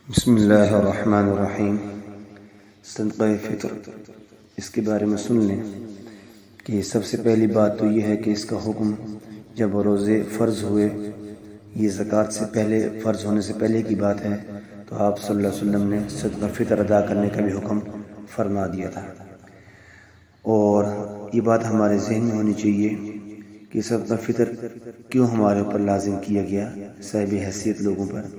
بسم اللہ الرحمن الرحیم۔ صدقہ فطر، اس کے بارے میں سن لیں کہ سب سے پہلی بات تو یہ ہے کہ اس کا حکم جب روزے فرض ہوئے، یہ زکوٰۃ سے پہلے فرض ہونے سے پہلے کی بات ہے، تو آپ صلی اللہ علیہ وسلم نے صدقہ فطر ادا کرنے کا بھی حکم فرما دیا تھا۔ اور یہ بات ہمارے ذہن میں ہونی چاہیے کہ صدقہ فطر کیوں ہمارے اوپر لازم کیا گیا، صاحب حیثیت لوگوں پر۔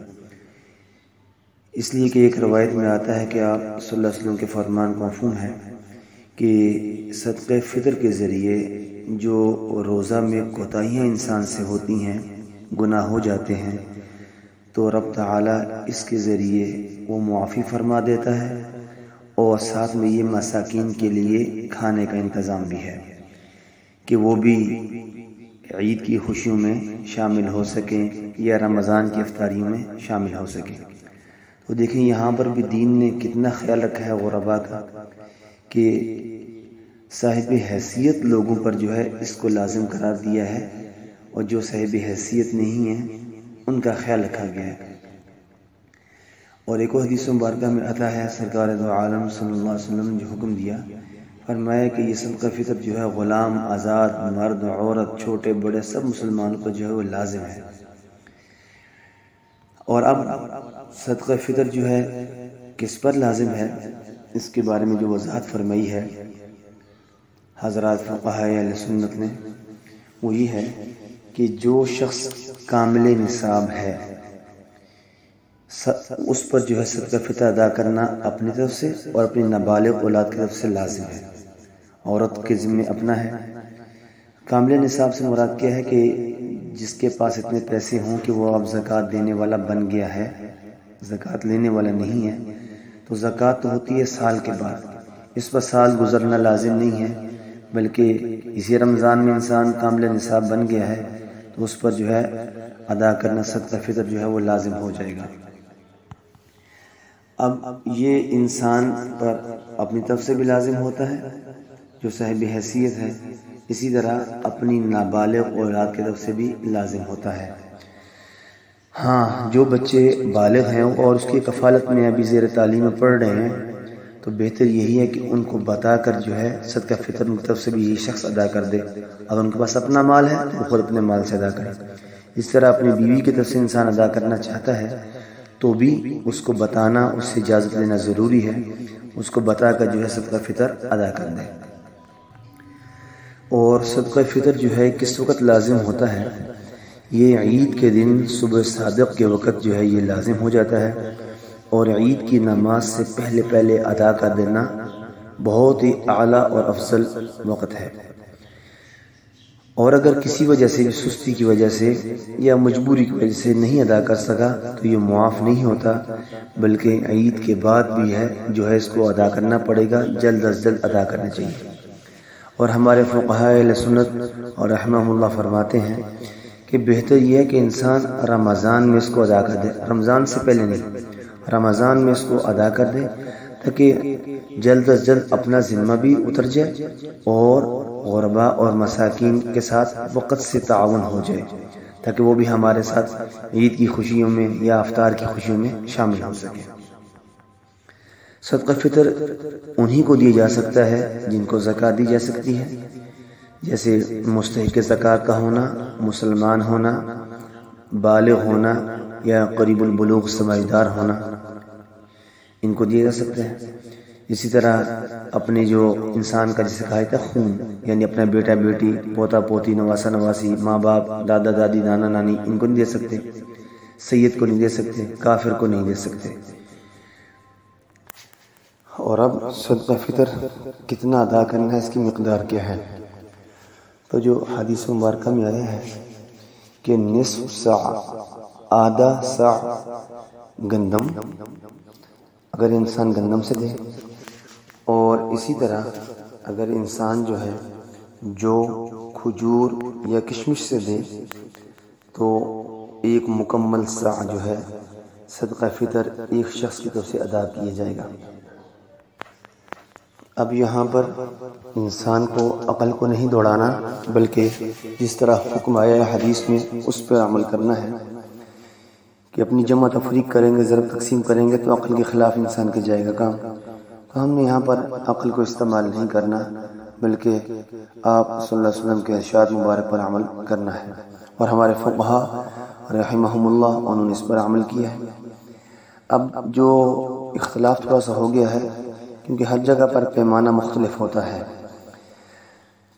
اس لیے کہ ایک روایت میں آتا ہے کہ آپ صلی اللہ علیہ وسلم کے فرمان کو مفہوم ہے کہ صدقہ فطر کے ذریعے جو روزہ میں کوتاہیاں انسان سے ہوتی ہیں، گناہ ہو جاتے ہیں، تو رب تعالیٰ اس کے ذریعے وہ معافی فرما دیتا ہے، اور ساتھ میں یہ مساکین کے لیے کھانے کا انتظام بھی ہے کہ وہ بھی عید کی خوشیوں میں شامل ہو سکیں یا رمضان کی افطاریوں میں شامل ہو سکیں۔ تو دیکھیں یہاں پر بھی دین نے کتنا خیال رکھا ہے غربا کا، کہ صاحب حیثیت لوگوں پر جو ہے اس کو لازم قرار دیا ہے، اور جو صاحب حیثیت نہیں ہیں ان کا خیال رکھا گیا ہے۔ اور ایک اور حدیث مبارکہ میں آتا ہے، سرکار دو عالم صلی اللہ علیہ وسلم نے جو حکم دیا، فرمایا کہ یہ صدقہ فطر جو ہے غلام، آزاد، مرد، عورت، چھوٹے بڑے سب مسلمانوں پر جو ہے وہ لازم ہے۔ اور اب صدقہ فطر جو ہے کس پر لازم ہے، اس کے بارے میں جو وضاحت فرمائی ہے حضرات فقہاء اہل سنت نے، وہ یہ ہے کہ جو شخص کامل نصاب ہے اس پر جو ہے صدقہ فطر ادا کرنا اپنی طرف سے اور اپنی نابالغ اولاد کی طرف سے لازم ہے، عورت کے ذمہ اپنا ہے۔ کامل نصاب سے مراد کیا ہے کہ جس کے پاس اتنے پیسے ہوں کہ وہ اب زکوٰۃ دینے والا بن گیا ہے، زکوٰۃ لینے والا نہیں ہے، تو زکوٰۃ تو ہوتی ہے سال کے بعد، اس پر سال گزرنا لازم نہیں ہے، بلکہ اسی رمضان میں انسان کامل نصاب بن گیا ہے تو اس پر جو ہے ادا کرنا صدقہ فطر جو ہے وہ لازم ہو جائے گا۔ اب یہ انسان پر اپنی طرف سے بھی لازم ہوتا ہے جو صاحب حیثیت ہے، اسی طرح اپنی نابالغ اولاد کی طرف سے بھی لازم ہوتا ہے۔ ہاں، جو بچے بالغ ہیں اور اس کی کفالت میں ابھی زیر تعلیم میں پڑھ رہے ہیں تو بہتر یہی ہے کہ ان کو بتا کر جو ہے صدقہ فطر ان کی طرف سے بھی یہی شخص ادا کر دے۔ اگر ان کے پاس اپنا مال ہے تو وہ خود اپنے مال سے ادا کرے، اس طرح اپنی بیوی کی طرف سے انسان ادا کرنا چاہتا ہے تو بھی اس کو بتانا، اس سے اجازت لینا ضروری ہے، اس کو بتا کر جو ہے صدقہ فطر ادا کر دے۔ اور صدقہ فطر جو ہے کس وقت لازم ہوتا ہے، یہ عید کے دن صبح صادق کے وقت جو ہے یہ لازم ہو جاتا ہے، اور عید کی نماز سے پہلے ادا کر دینا بہت ہی اعلیٰ اور افضل وقت ہے۔ اور اگر کسی وجہ سے، سستی کی وجہ سے یا مجبوری کی وجہ سے نہیں ادا کر سکا تو یہ معاف نہیں ہوتا، بلکہ عید کے بعد بھی ہے جو ہے اس کو ادا کرنا پڑے گا، جلد از جلد ادا کرنا چاہیے۔ اور ہمارے فقہاء اہل سنت اور رحمہم اللہ فرماتے ہیں کہ بہتر یہ ہے کہ انسان رمضان میں اس کو ادا کر دے، رمضان سے پہلے نہیں، رمضان میں اس کو ادا کر دے تاکہ جلد از جلد اپنا ذمہ بھی اتر جائے اور غربا اور مساکین کے ساتھ وقت سے تعاون ہو جائے، تاکہ وہ بھی ہمارے ساتھ عید کی خوشیوں میں یا افطار کی خوشیوں میں شامل ہو سکے۔ صدقہ فطر انہی کو دیا جا سکتا ہے جن کو زکوٰۃ دی جا سکتی ہے، جیسے مستحق زکوٰۃ کا ہونا، مسلمان ہونا، بالغ ہونا یا قریب البلوغ سمجھدار ہونا، ان کو دیا جا سکتا ہے۔ اسی طرح اپنے جو انسان کا جسے کہا جاتا ہے خون، یعنی اپنا بیٹا بیٹی، پوتا پوتی، نواسا نواسی، ماں باپ، دادا دادی، نانا نانی، ان کو نہیں دے سکتے، سید کو نہیں دے سکتے، کافر کو نہیں دے سکتے۔ اور اب صدقہ فطر کتنا ادا کرنا ہے، اس کی مقدار کیا ہے، تو جو حدیث مبارکہ میں آیا ہے کہ نصف ساع، آدھا ساع گندم اگر انسان گندم سے دے، اور اسی طرح اگر انسان جو ہے جو کھجور یا کشمش سے دے تو ایک مکمل ساع جو ہے صدقہ فطر ایک شخص کی طرف سے ادا کیا جائے گا۔ اب یہاں پر انسان کو عقل کو نہیں دوڑانا، بلکہ جس طرح حکم آیا ہے حدیث میں اس پر عمل کرنا ہے کہ اپنی جمع تفریق کریں گے، ضرب تقسیم کریں گے تو عقل کے خلاف انسان کے جائے گا کام۔ تو ہم نے یہاں پر عقل کو استعمال نہیں کرنا، بلکہ آپ صلی اللہ علیہ وسلم کے ارشاد مبارک پر عمل کرنا ہے، اور ہمارے فقہا رحمہم اللہ انہوں نے اس پر عمل کیا ہے۔ اب جو اختلاف تھوڑا سا ہو گیا ہے، کیونکہ ہر جگہ پر پیمانہ مختلف ہوتا ہے،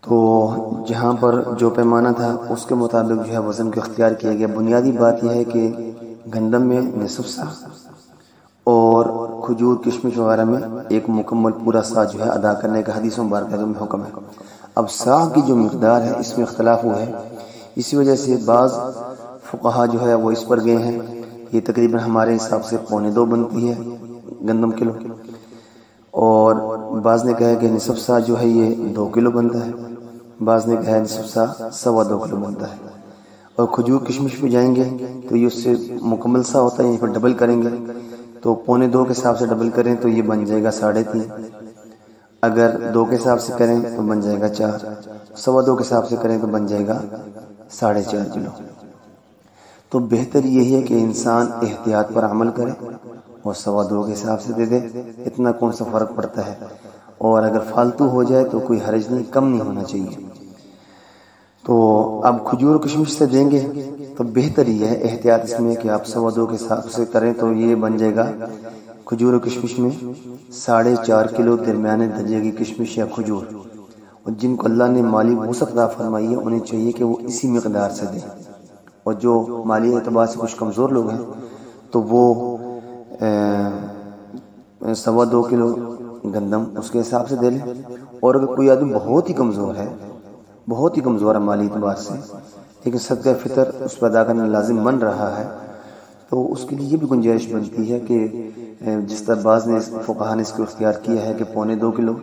تو جہاں پر جو پیمانہ تھا اس کے مطابق جو ہے وزن کو اختیار کیا گیا۔ بنیادی بات یہ ہے کہ گندم میں نصف سا اور کھجور کشمش وغیرہ میں ایک مکمل پورا سا جو ہے ادا کرنے کا حدیث مبارکہ میں حکم ہے۔ اب سا کی جو مقدار ہے اس میں اختلاف ہوا ہے، اسی وجہ سے بعض فقہا جو ہے وہ اس پر گئے ہیں، یہ تقریباً ہمارے حساب سے 1.25 بنتی ہے گندم کلو، اور بعض نے کہا کہ نصف سا جو ہے یہ 2 کلو بنتا ہے، بعض نے کہا نصف سا 2.25 کلو بنتا ہے۔ اور کھجور کشمش پہ جائیں گے تو یہ اس سے مکمل سا ہوتا ہے، یہیں پر ڈبل کریں گے تو 1.25 کے حساب سے ڈبل کریں تو یہ بن جائے گا 3.5، اگر 2 کے حساب سے کریں تو بن جائے گا 4، 2.25 کے حساب سے کریں تو بن جائے گا 4.5 کلو۔ تو بہتر یہی ہے کہ انسان احتیاط پر عمل کرے اور 2.25 کے حساب سے دے دے، اتنا کون سا فرق پڑتا ہے، اور اگر فالتو ہو جائے تو کوئی حرج نہیں، کم نہیں ہونا چاہیے۔ تو اب کھجور کشمش سے دیں گے تو بہتر یہ ہے احتیاط اس میں کہ آپ 2.25 کے حساب سے کریں تو یہ بن جائے گا کھجور کشمش میں 4.5 کلو درمیانے درجے کی کشمش یا کھجور۔ اور جن کو اللہ نے مالی وسعت عطا فرمائی ہے انہیں چاہیے کہ وہ اسی مقدار سے دیں، اور جو مالی اعتبار سے کچھ کمزور لوگ ہیں تو وہ 2.25 کلو گندم اس کے حساب سے دے لیں، اور اگر کوئی آدمی بہت ہی کمزور ہے مالی اعتبار سے، لیکن صدقہ فطر اس پر ادا کرنا لازم بن رہا ہے، تو اس کے لیے یہ بھی گنجائش بنتی ہے کہ جس طرح بعض نے فقہا نے اس کو اختیار کیا ہے کہ 1.25 کلو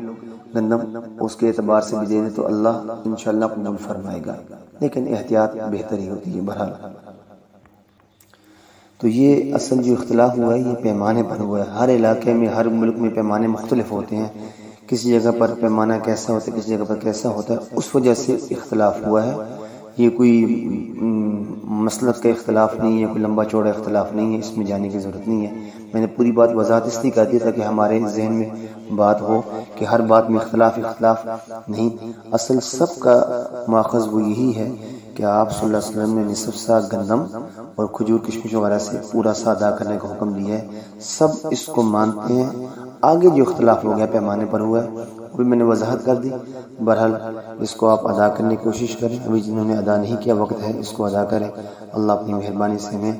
گندم اس کے اعتبار سے بھی دے دیں تو اللہ انشاءاللہ قبول فرمائے گا، لیکن احتیاط بہتر ہی ہوتی ہے بہرحال۔ تو یہ اصل جو اختلاف ہوا ہے یہ پیمانے پر ہوا ہے۔ ہر علاقے میں، ہر ملک میں پیمانے مختلف ہوتے ہیں، کسی جگہ پر پیمانہ کیسا ہوتا ہے، کسی جگہ پر کیسا ہوتا ہے، اس وجہ سے اختلاف ہوا ہے۔ یہ کوئی مسلک کا اختلاف نہیں ہے، کوئی لمبا چوڑا اختلاف نہیں ہے، اس میں جانے کی ضرورت نہیں ہے۔ میں نے پوری بات وضاحت اس لیے کر دی تاکہ ہمارے ذہن میں بات ہو کہ ہر بات میں اختلاف نہیں، اصل سب کا ماخذ وہ یہی ہے کہ آپ صلی اللہ علیہ وسلم نے نصف سا گندم اور کھجور کشمش وغیرہ سے پورا سا ادا کرنے کا حکم دیا ہے، سب اس کو مانتے ہیں۔ آگے جو اختلاف ہو گیا پیمانے پر ہوا ہے وہ بھی میں نے وضاحت کر دی، بہرحال اس کو آپ ادا کرنے کی کوشش کریں، ابھی جنہوں نے ادا نہیں کیا وقت ہے اس کو ادا کریں۔ اللہ اپنی مہربانی سے ہمیں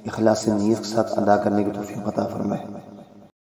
اخلاص نیت کے ساتھ ادا کرنے کی توفیق عطا فرمائے۔